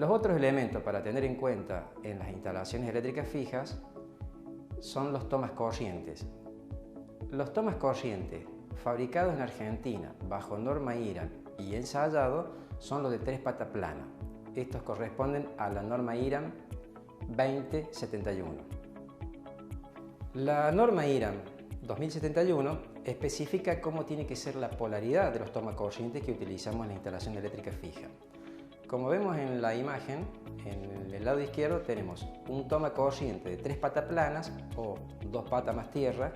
Los otros elementos para tener en cuenta en las instalaciones eléctricas fijas son los tomas corrientes. Los tomas corrientes fabricados en Argentina bajo norma IRAM y ensayados son los de 3 patas planas. Estos corresponden a la norma IRAM 2071. La norma IRAM 2071 especifica cómo tiene que ser la polaridad de los tomas corrientes que utilizamos en la instalación eléctrica fija. Como vemos en la imagen, en el lado izquierdo tenemos un toma corriente de 3 patas planas o 2 patas más tierra.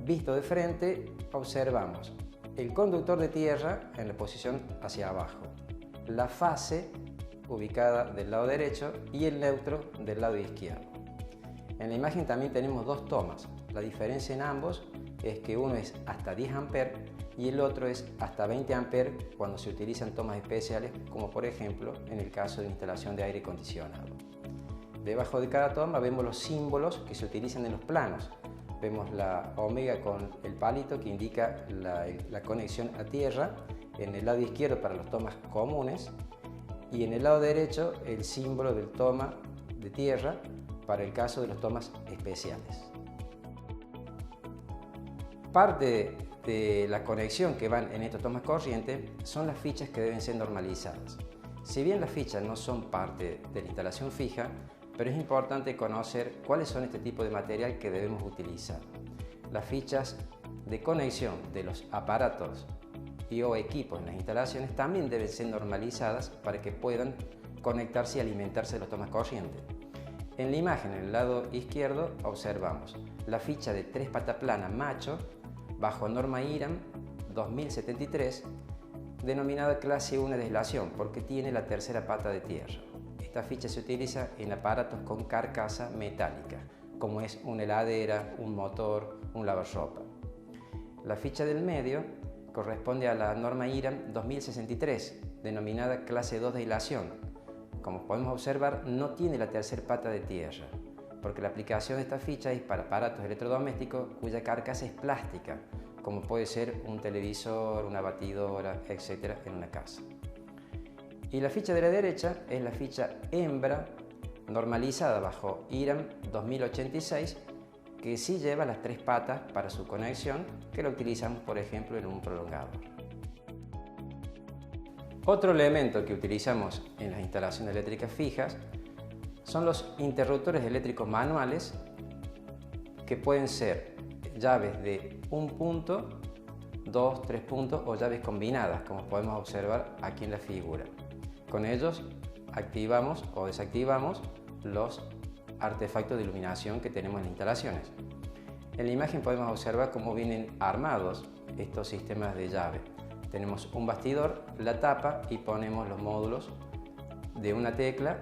Visto de frente, observamos el conductor de tierra en la posición hacia abajo, la fase ubicada del lado derecho y el neutro del lado izquierdo. En la imagen también tenemos dos tomas. La diferencia en ambos es que uno es hasta 10 A y el otro es hasta 20 A cuando se utilizan tomas especiales, como por ejemplo en el caso de instalación de aire acondicionado. Debajo de cada toma vemos los símbolos que se utilizan en los planos. Vemos la omega con el palito que indica la conexión a tierra, en el lado izquierdo para los tomas comunes y en el lado derecho el símbolo del toma de tierra para el caso de los tomas especiales. Parte de la conexión que van en estos tomas corrientes son las fichas que deben ser normalizadas. Si bien las fichas no son parte de la instalación fija, pero es importante conocer cuáles son este tipo de material que debemos utilizar. Las fichas de conexión de los aparatos o equipos en las instalaciones también deben ser normalizadas para que puedan conectarse y alimentarse de los tomas corrientes. En la imagen, en el lado izquierdo, observamos la ficha de 3 patas planas macho bajo norma IRAM 2073, denominada clase 1 de aislación porque tiene la tercera pata de tierra. Esta ficha se utiliza en aparatos con carcasa metálica, como es una heladera, un motor, un lavarropa. La ficha del medio corresponde a la norma IRAM 2063, denominada clase 2 de aislación. Como podemos observar, no tiene la tercera pata de tierra, porque la aplicación de esta ficha es para aparatos electrodomésticos cuya carcasa es plástica, como puede ser un televisor, una batidora, etc. en una casa. Y la ficha de la derecha es la ficha hembra normalizada bajo IRAM 2086, que sí lleva las 3 patas para su conexión, que lo utilizamos por ejemplo en un prolongador. Otro elemento que utilizamos en las instalaciones eléctricas fijas son los interruptores eléctricos manuales, que pueden ser llaves de 1 punto, 2, 3 puntos o llaves combinadas, como podemos observar aquí en la figura. Con ellos activamos o desactivamos los artefactos de iluminación que tenemos en las instalaciones. En la imagen podemos observar cómo vienen armados estos sistemas de llave. Tenemos un bastidor, la tapa y ponemos los módulos de una tecla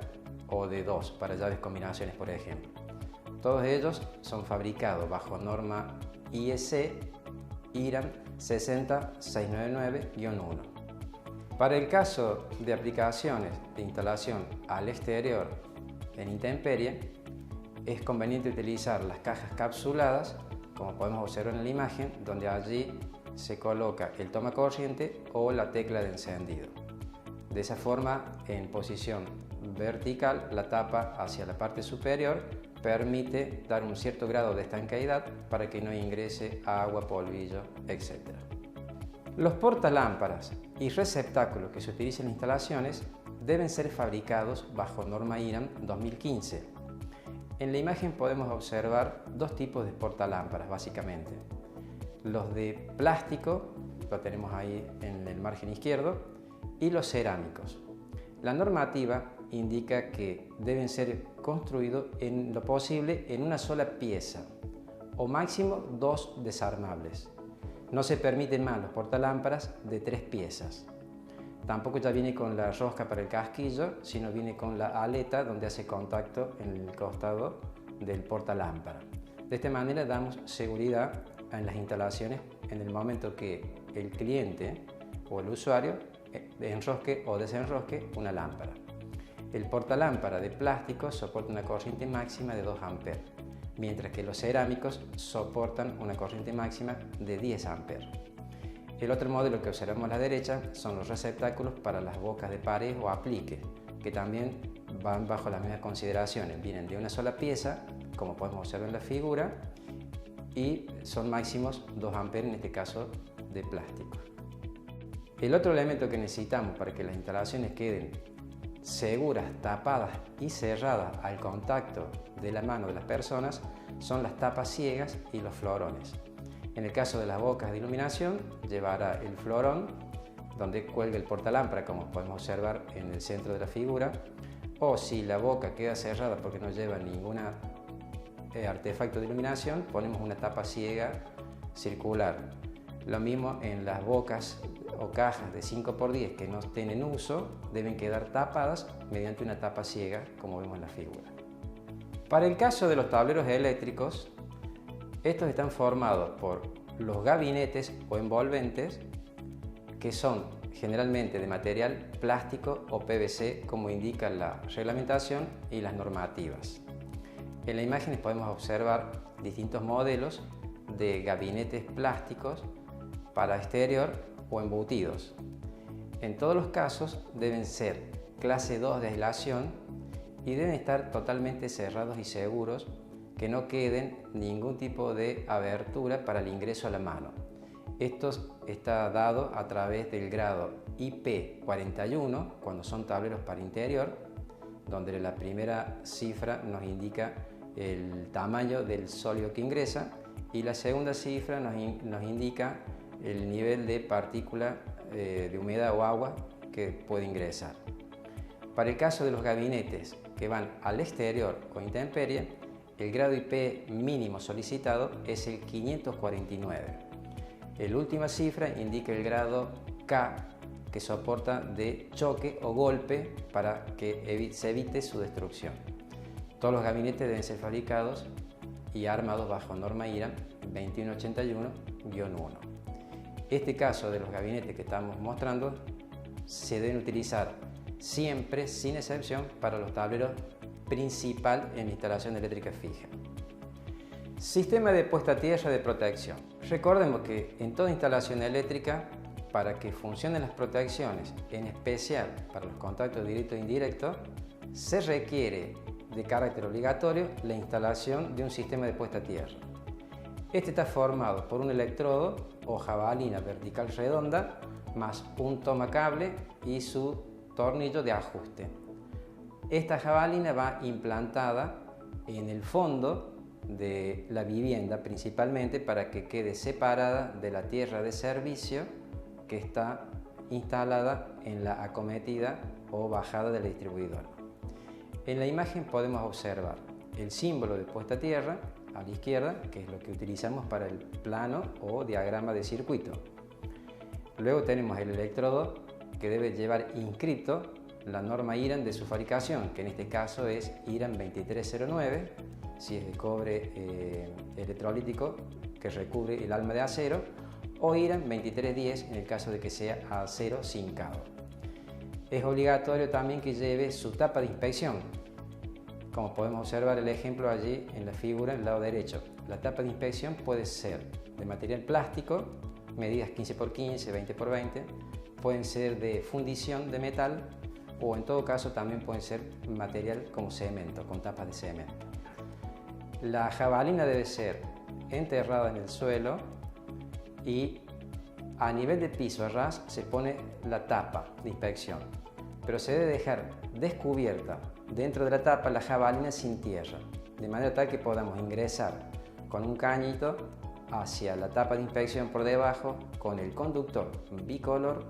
o de 2 para llaves combinaciones, por ejemplo. Todos ellos son fabricados bajo norma IEC IRAM 60699-1. Para el caso de aplicaciones de instalación al exterior en intemperie, es conveniente utilizar las cajas capsuladas, como podemos observar en la imagen, donde allí se coloca el toma corriente o la tecla de encendido. De esa forma, en posición vertical, la tapa hacia la parte superior permite dar un cierto grado de estanqueidad para que no ingrese agua, polvillo, etc. Los portalámparas y receptáculos que se utilizan en instalaciones deben ser fabricados bajo norma IRAM 2015. En la imagen podemos observar dos tipos de portalámparas básicamente. Los de plástico, lo tenemos ahí en el margen izquierdo, y los cerámicos. La normativa indica que deben ser construidos en lo posible en una sola pieza o máximo 2 desarmables. No se permiten más los portalámparas de 3 piezas. Tampoco ya viene con la rosca para el casquillo, sino viene con la aleta donde hace contacto en el costado del portalámpara. De esta manera damos seguridad en las instalaciones en el momento que el cliente o el usuario enrosque o desenrosque una lámpara. El portalámpara de plástico soporta una corriente máxima de 2 A, mientras que los cerámicos soportan una corriente máxima de 10 A. El otro modelo que observamos a la derecha son los receptáculos para las bocas de pared o aplique, que también van bajo las mismas consideraciones. Vienen de una sola pieza, como podemos observar en la figura, y son máximos 2 amperes, en este caso de plástico. El otro elemento que necesitamos para que las instalaciones queden seguras, tapadas y cerradas al contacto de la mano de las personas son las tapas ciegas y los florones. En el caso de las bocas de iluminación, llevará el florón donde cuelga el portalámpara, como podemos observar en el centro de la figura, o si la boca queda cerrada porque no lleva ningún artefacto de iluminación, ponemos una tapa ciega circular. Lo mismo en las bocas o cajas de 5×10 que no estén en uso, deben quedar tapadas mediante una tapa ciega, como vemos en la figura. Para el caso de los tableros eléctricos, estos están formados por los gabinetes o envolventes, que son generalmente de material plástico o PVC, como indica la reglamentación y las normativas. En la imagen podemos observar distintos modelos de gabinetes plásticos para exterior o embutidos. En todos los casos deben ser clase 2 de aislación y deben estar totalmente cerrados y seguros, que no queden ningún tipo de abertura para el ingreso a la mano. Esto está dado a través del grado IP41 cuando son tableros para interior, donde la primera cifra nos indica el tamaño del sólido que ingresa y la segunda cifra nos indica el nivel de partícula de humedad o agua que puede ingresar. Para el caso de los gabinetes que van al exterior o intemperie, el grado IP mínimo solicitado es el 549. La última cifra indica el grado K, que soporta de choque o golpe para que se evite su destrucción. Todos los gabinetes deben ser fabricados y armados bajo norma IRAM 2181-1. Este caso de los gabinetes que estamos mostrando se deben utilizar siempre, sin excepción, para los tableros principal en instalación eléctrica fija. Sistema de puesta a tierra de protección. Recordemos que en toda instalación eléctrica, para que funcionen las protecciones, en especial para los contactos directos e indirectos, se requiere de carácter obligatorio la instalación de un sistema de puesta a tierra. Este está formado por un electrodo o jabalina vertical redonda más un tomacable y su tornillo de ajuste. Esta jabalina va implantada en el fondo de la vivienda, principalmente para que quede separada de la tierra de servicio que está instalada en la acometida o bajada de la distribuidora. En la imagen podemos observar el símbolo de puesta a tierra a la izquierda, que es lo que utilizamos para el plano o diagrama de circuito. Luego tenemos el electrodo que debe llevar inscrito la norma IRAM de su fabricación, que en este caso es IRAM 2309, si es de cobre electrolítico que recubre el alma de acero, o IRAM 2310 en el caso de que sea acero zincado. Es obligatorio también que lleve su tapa de inspección, como podemos observar el ejemplo allí en la figura en el lado derecho. La tapa de inspección puede ser de material plástico, medidas 15×15, 20×20, pueden ser de fundición de metal o en todo caso también pueden ser material como cemento, con tapas de cemento. La jabalina debe ser enterrada en el suelo y a nivel de piso a ras se pone la tapa de inspección, pero se debe dejar descubierta dentro de la tapa la jabalina sin tierra, de manera tal que podamos ingresar con un cañito hacia la tapa de inspección por debajo con el conductor bicolor,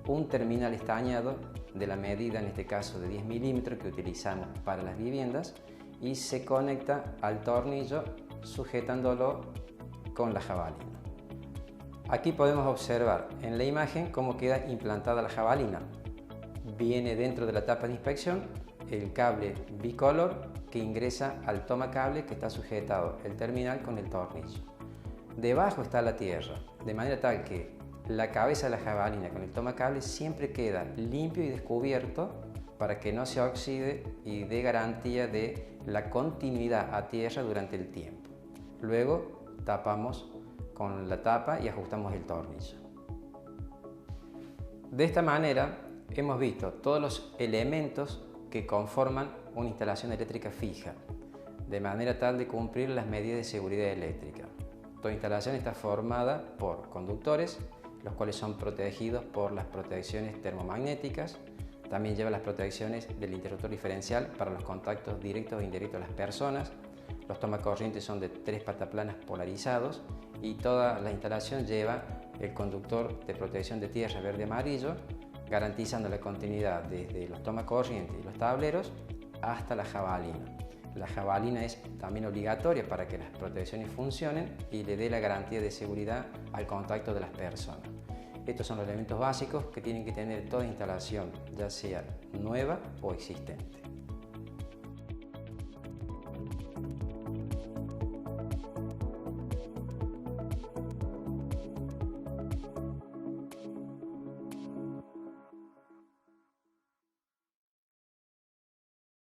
un terminal estañado de la medida, en este caso de 10 milímetros que utilizamos para las viviendas, y se conecta al tornillo sujetándolo con la jabalina. Aquí podemos observar en la imagen cómo queda implantada la jabalina. Viene dentro de la tapa de inspección el cable bicolor que ingresa al tomacable que está sujetado el terminal con el tornillo. Debajo está la tierra, de manera tal que la cabeza de la jabalina con el tomacable siempre queda limpio y descubierto para que no se oxide y dé garantía de la continuidad a tierra durante el tiempo. Luego tapamos con la tapa y ajustamos el tornillo. De esta manera hemos visto todos los elementos que conforman una instalación eléctrica fija, de manera tal de cumplir las medidas de seguridad eléctrica. Toda instalación está formada por conductores, los cuales son protegidos por las protecciones termomagnéticas. También lleva las protecciones del interruptor diferencial para los contactos directos e indirectos de las personas. Los tomacorrientes son de 3 pataplanas polarizados y toda la instalación lleva el conductor de protección de tierra verde-amarillo, garantizando la continuidad desde los tomacorrientes y los tableros hasta la jabalina. La jabalina es también obligatoria para que las protecciones funcionen y le dé la garantía de seguridad al contacto de las personas. Estos son los elementos básicos que tienen que tener toda instalación, ya sea nueva o existente.